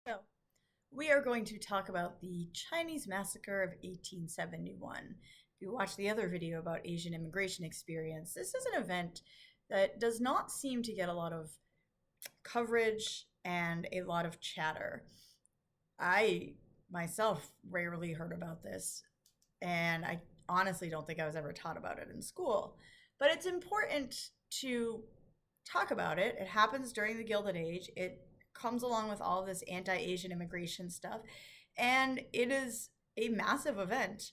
So, we are going to talk about the Chinese Massacre of 1871. If you watch the other video about Asian immigration experience, this is an event that does not seem to get a lot of coverage and a lot of chatter. I myself rarely heard about this, and I honestly don't think I was ever taught about it in school. But it's important to talk about it. It happens during the Gilded Age. It comes along with all of this anti Asian immigration stuff. And it is a massive event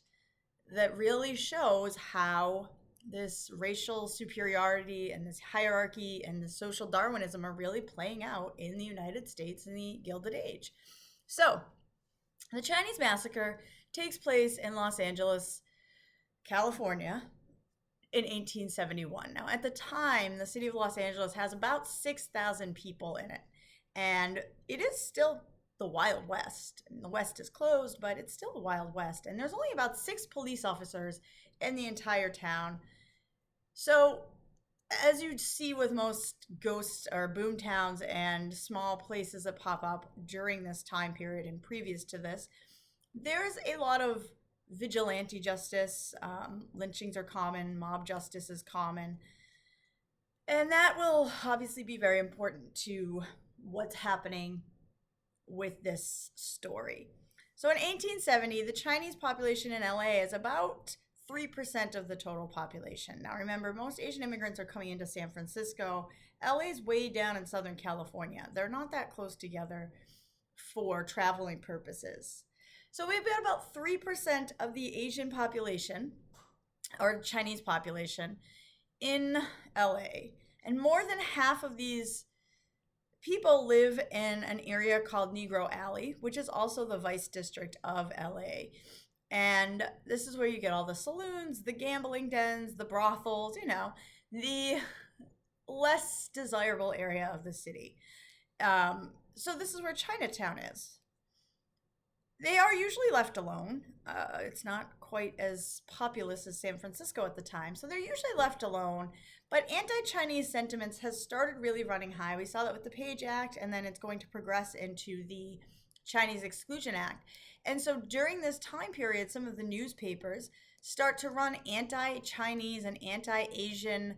that really shows how this racial superiority and this hierarchy and this social Darwinism are really playing out in the United States in the Gilded Age. So, the Chinese Massacre takes place in Los Angeles, California, in 1871. Now, at the time, the city of Los Angeles has about 6,000 people in it, and it is still the Wild West. And the West is closed, but it's still the Wild West, and there's only about 6 police officers in the entire town. So, as you'd see with most ghost or boom towns and small places that pop up during this time period and previous to this, there's a lot of vigilante justice. Lynchings are common, mob justice is common. And that will obviously be very important to what's happening with this story. So in 1870, the Chinese population in LA is about 3% of the total population. Now remember, most Asian immigrants are coming into San Francisco. LA is way down in Southern California. They're not that close together for traveling purposes. So we've got about 3% of the Asian population, or Chinese population, in LA. And more than half of these people live in an area called Negro Alley, which is also the Vice District of LA. And this is where you get all the saloons, the gambling dens, the brothels, the less desirable area of the city. So this is where Chinatown is. They are usually left alone. It's not quite as populous as San Francisco at the time, so they're usually left alone. But anti-Chinese sentiments has started really running high. We saw that with the Page Act, and then it's going to progress into the Chinese Exclusion Act. And so during this time period, some of the newspapers start to run anti-Chinese and anti-Asian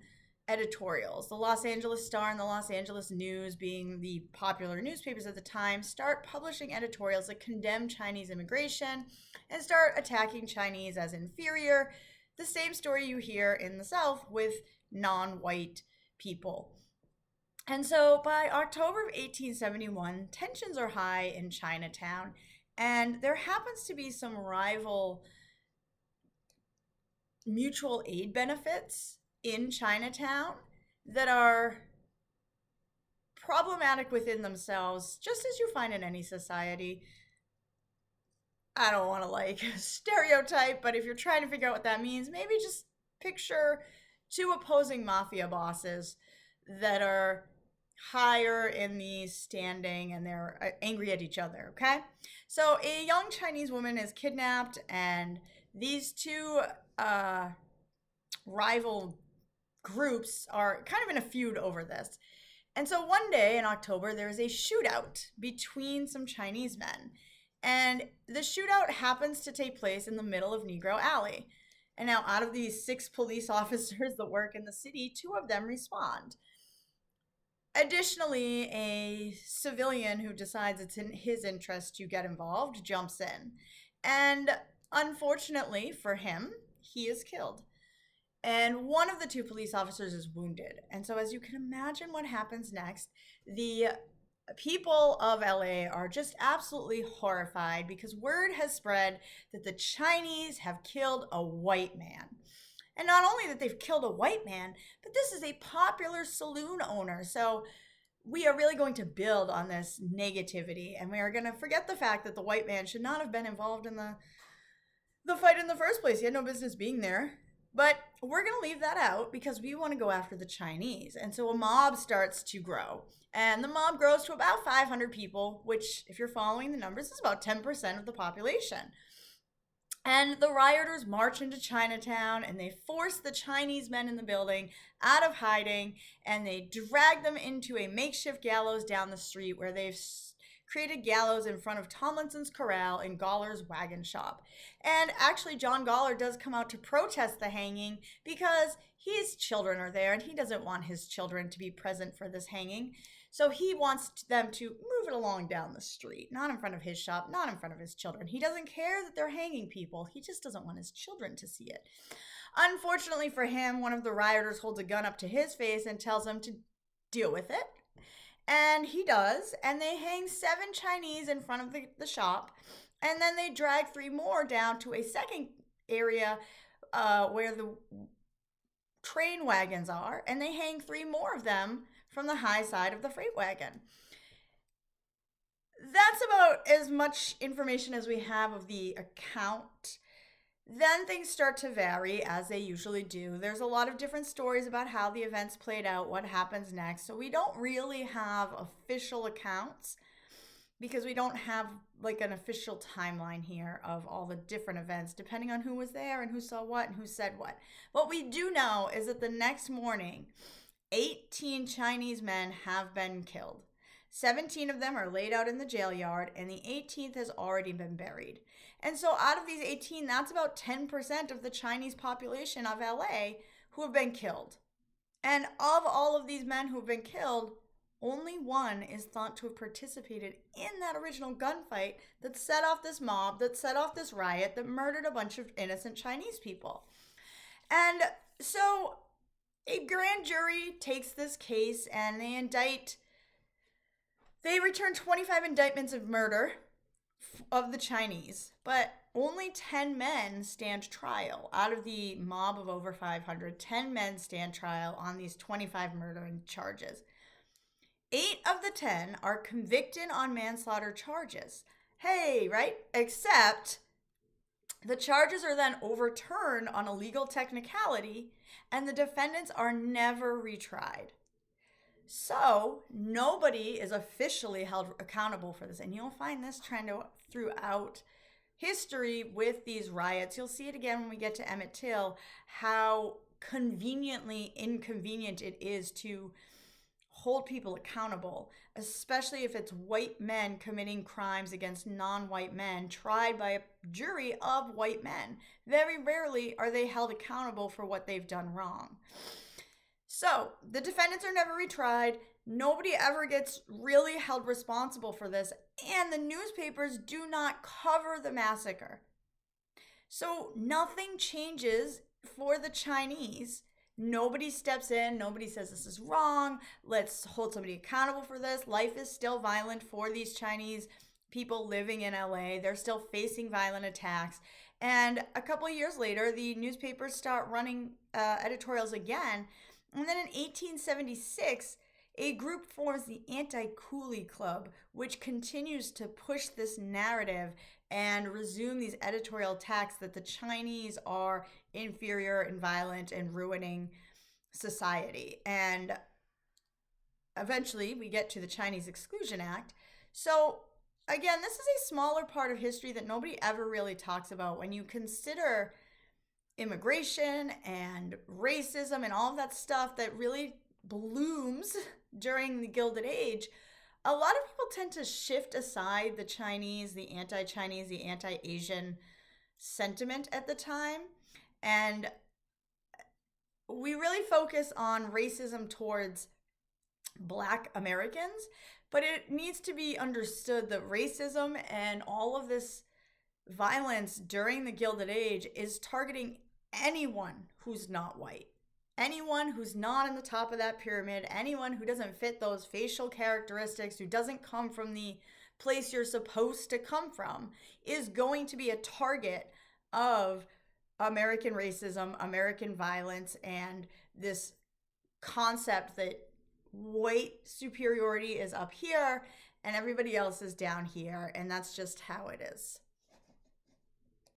editorials. The Los Angeles Star and the Los Angeles News, being the popular newspapers at the time, start publishing editorials that condemn Chinese immigration and start attacking Chinese as inferior. The same story you hear in the South with non-white people. And so by October of 1871, tensions are high in Chinatown, and there happens to be some rival mutual aid benefits in Chinatown that are problematic within themselves, just as you find in any society. I don't want to stereotype, but if you're trying to figure out what that means, maybe just picture 2 opposing mafia bosses that are higher in the standing and they're angry at each other, okay? So a young Chinese woman is kidnapped, and these 2 rival groups are kind of in a feud over this. And so one day in October, there is a shootout between some Chinese men. And the shootout happens to take place in the middle of Negro Alley. And now out of these 6 police officers that work in the city, 2 of them respond. Additionally, a civilian who decides it's in his interest to get involved jumps in. And unfortunately for him, he is killed. And one of the 2 police officers is wounded. And so as you can imagine what happens next, the people of LA are just absolutely horrified because word has spread that the Chinese have killed a white man. And not only that they've killed a white man, but this is a popular saloon owner. So we are really going to build on this negativity, and we are going to forget the fact that the white man should not have been involved in the fight in the first place. He had no business being there. But we're going to leave that out because we want to go after the Chinese. And so a mob starts to grow. And the mob grows to about 500 people, which, if you're following the numbers, is about 10% of the population. And the rioters march into Chinatown, and they force the Chinese men in the building out of hiding, and they drag them into a makeshift gallows down the street where they've created gallows in front of Tomlinson's Corral in Gollar's wagon shop. And actually, John Gollar does come out to protest the hanging because his children are there and he doesn't want his children to be present for this hanging. So he wants them to move it along down the street, not in front of his shop, not in front of his children. He doesn't care that they're hanging people. He just doesn't want his children to see it. Unfortunately for him, one of the rioters holds a gun up to his face and tells him to deal with it. And he does. And they hang 7 Chinese in front of the shop. And then they drag 3 more down to a second area where the train wagons are. And they hang 3 more of them from the high side of the freight wagon. That's about as much information as we have of the account. Then things start to vary, as they usually do. There's a lot of different stories about how the events played out, what happens next. So we don't really have official accounts because we don't have like an official timeline here of all the different events, depending on who was there and who saw what and who said what. What we do know is that the next morning, 18 Chinese men have been killed. 17 of them are laid out in the jail yard, and the 18th has already been buried. And so out of these 18, that's about 10% of the Chinese population of LA who have been killed. And of all of these men who have been killed, only one is thought to have participated in that original gunfight that set off this mob, that set off this riot, that murdered a bunch of innocent Chinese people. And so a grand jury takes this case and they return 25 indictments of murder of the Chinese, but only 10 men stand trial. Out of the mob of over 500, 10 men stand trial on these 25 murdering charges. 8 of the 10 are convicted on manslaughter charges. Hey, right? Except the charges are then overturned on a legal technicality, and the defendants are never retried. So nobody is officially held accountable for this. And you'll find this trend throughout history with these riots. You'll see it again when we get to Emmett Till, how conveniently inconvenient it is to hold people accountable, especially if it's white men committing crimes against non-white men tried by a jury of white men. Very rarely are they held accountable for what they've done wrong. So the defendants are never retried. Nobody ever gets really held responsible for this. And the newspapers do not cover the massacre. So nothing changes for the Chinese. Nobody steps in. Nobody says this is wrong. Let's hold somebody accountable for this. Life is still violent for these Chinese people living in LA. They're still facing violent attacks. And a couple of years later, the newspapers start running editorials again. And then in 1876, a group forms the Anti-Coolie Club, which continues to push this narrative and resume these editorial attacks that the Chinese are inferior and violent and ruining society. And eventually we get to the Chinese Exclusion Act. So again, this is a smaller part of history that nobody ever really talks about. When you consider immigration and racism and all of that stuff that really blooms during the Gilded Age, a lot of people tend to shift aside the Chinese, the anti-Chinese, the anti-Asian sentiment at the time. And we really focus on racism towards Black Americans, but it needs to be understood that racism and all of this violence during the Gilded Age is targeting anyone who's not white. Anyone who's not in the top of that pyramid, anyone who doesn't fit those facial characteristics, who doesn't come from the place you're supposed to come from, is going to be a target of American racism, American violence, and this concept that white superiority is up here and everybody else is down here, and that's just how it is.